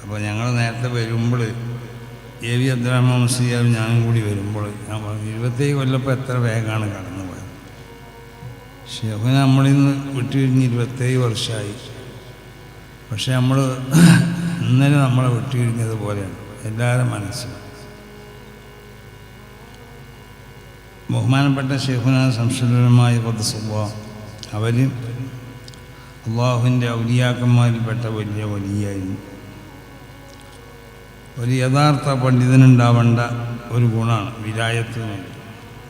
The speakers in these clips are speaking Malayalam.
അപ്പോൾ ഞങ്ങൾ നേരത്തെ വരുമ്പോൾ എ.വി. അബ്ദുറഹ്മാൻ മുസ്ലിയാരും ഞാനും കൂടി വരുമ്പോൾ ഞാൻ പറഞ്ഞു 27 കൊല്ലപ്പോൾ എത്ര വേഗമാണ് കടന്നു പോയത്. ഷെയ്ഖുന നമ്മളിൽ നിന്ന് വിട്ടുപിരിഞ്ഞ് 27 വർഷമായി. പക്ഷെ നമ്മൾ ഇന്നലെ നമ്മളെ വിട്ടുപിരിഞ്ഞത് പോലെയാണ് എല്ലാവരും മനസ്സിൽ. ബഹുമാനപ്പെട്ട ഷെയ്ഖുന ശംസുലുലമായ ഖുദ്ദസുല്ലാഹ് അവർ അള്ളാഹുവിൻ്റെ ഔലിയാക്കന്മാരിൽപ്പെട്ട വലിയ വലിയായിരുന്നു. ഒരു യഥാർത്ഥ പണ്ഡിതനുണ്ടാവേണ്ട ഒരു ഗുണമാണ് വിലായത്ത്,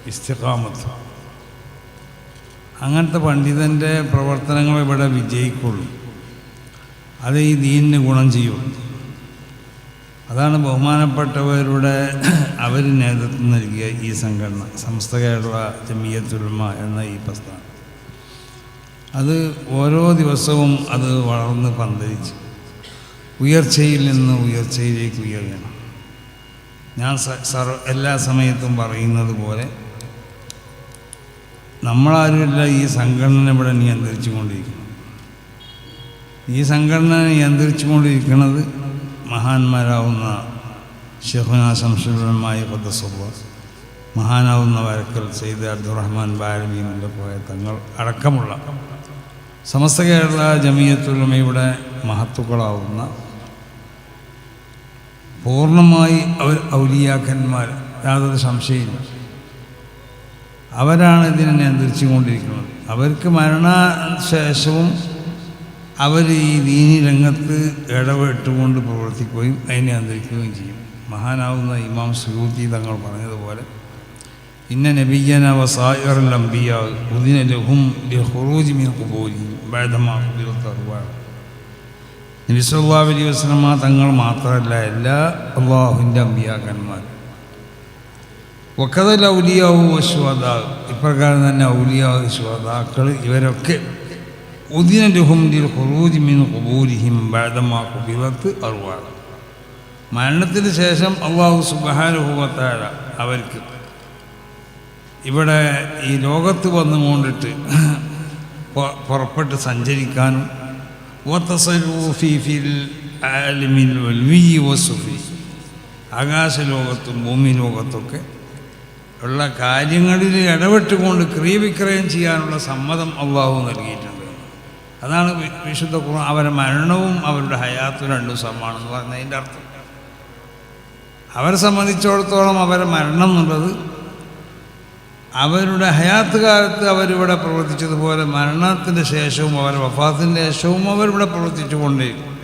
ഇസ്തിഖാമത്ത്. അങ്ങനത്തെ പണ്ഡിതൻ്റെ പ്രവർത്തനങ്ങൾ ഇവിടെ വിജയിക്കുള്ളൂ, അത് ഈ ദീനിന് ഗുണം ചെയ്യുള്ളൂ. അതാണ് ബഹുമാനപ്പെട്ടവരുടെ അവർ നേതൃത്വം നൽകിയ ഈ സംഘടന സമസ്ത കേരള ജമിയത്തുൽ ഉലമ എന്ന ഈ പ്രസ്ഥാനം. അത് ഓരോ ദിവസവും അത് വളർന്ന് പന്തലിച്ച് ഉയർച്ചയിൽ നിന്ന് ഉയർച്ചയിലേക്ക് ഉയരണം. ഞാൻ എല്ലാ സമയത്തും പറയുന്നത് പോലെ നമ്മളാരുമില്ല ഈ സംഘടന ഇവിടെ നിയന്ത്രിച്ചു കൊണ്ടിരിക്കുന്നത്. ഈ സംഘടന നിയന്ത്രിച്ചു കൊണ്ടിരിക്കുന്നത് മഹാന്മാരാവുന്ന ഷെയ്ഖുന ശംസുലുലമായ ഖുദ്ദസുല്ലാഹ്, മഹാനാവുന്ന വരക്കൽ സയ്യിദ് അബ്ദുറഹ്മാൻ ബാലമീമിൻ്റെ പോയ തങ്ങൾ അടക്കമുള്ള സമസ്ത കേരള ജമിയത്തുൽ ഉലമയുടെ മഹത്തുക്കളാവുന്ന പൂർണ്ണമായി അവർ ഔലിയാക്കന്മാർ, യാതൊരു സംശയമില്ല. അവരാണ് ഇതിനെ നിയന്ത്രിച്ചു കൊണ്ടിരിക്കുന്നത്. അവർക്ക് മരണശേഷവും അവർ ഈ ദീനി രംഗത്ത് ഇടപെട്ടുകൊണ്ട് പ്രവർത്തിക്കുകയും അതിനെ നിയന്ത്രിക്കുകയും ചെയ്യും. മഹാനാവുന്ന ഇമാം സുയൂത്തി തങ്ങൾ പറഞ്ഞതുപോലെ ഇന്ന നബിയ്യന വസായിറുൽ അംബിയാ ഉദിന ലഹും ലിഖുറൂജി മിൻ ഖുബൂരിഹിം ബഅദമാ ഖുബിറത് അർവാഹ്. നബി സല്ലല്ലാഹു അലൈഹി വസല്ലം തങ്ങൾ മാത്രമല്ല എല്ലാ അല്ലാഹുവിൻ്റെ അമ്പിയാക്കന്മാർ. വഖദൽ ഔലിയാഉ വശുഹദാ, ഇപ്രകാരം തന്നെ ഔലിയാ ശുഹദാക്കൾ ഇവരൊക്കെ ഉദിന ലഹും ലിഖുറൂജി മിൻ ഖുബൂരിഹിം ബഅദമാ ഖുബിറത് അർവാഹ്. മരണത്തിന് ശേഷം അല്ലാഹു സുബ്ഹാനഹു വ തആല അവർക്ക് ഇവിടെ ഈ ലോകത്ത് വന്നുകൊണ്ടിട്ട് പുറപ്പെട്ട് സഞ്ചരിക്കാനും ആകാശലോകത്തും ഭൂമി ലോകത്തൊക്കെ ഉള്ള കാര്യങ്ങളിൽ ഇടപെട്ടുകൊണ്ട് ക്രിയവിക്രയം ചെയ്യാനുള്ള സമ്മതം അള്ളാഹു നൽകിയിട്ടുണ്ട്. അതാണ് വിശുദ്ധ ഖുർആൻ അവരുടെ മരണവും അവരുടെ ഹയാത്തും രണ്ടും സമാണെന്ന് പറഞ്ഞതിൻ്റെ അർത്ഥം. അവരെ സംബന്ധിച്ചിടത്തോളം അവരുടെ മരണം എന്നുള്ളത് അവരുടെ ഹയാത്ത് കാലത്ത് അവരിവിടെ പ്രവർത്തിച്ചതുപോലെ മരണത്തിൻ്റെ ശേഷവും അവരുടെ വഫാത്തിൻ്റെ ശേഷവും അവരിവിടെ പ്രവർത്തിച്ചു കൊണ്ടേയിരിക്കും.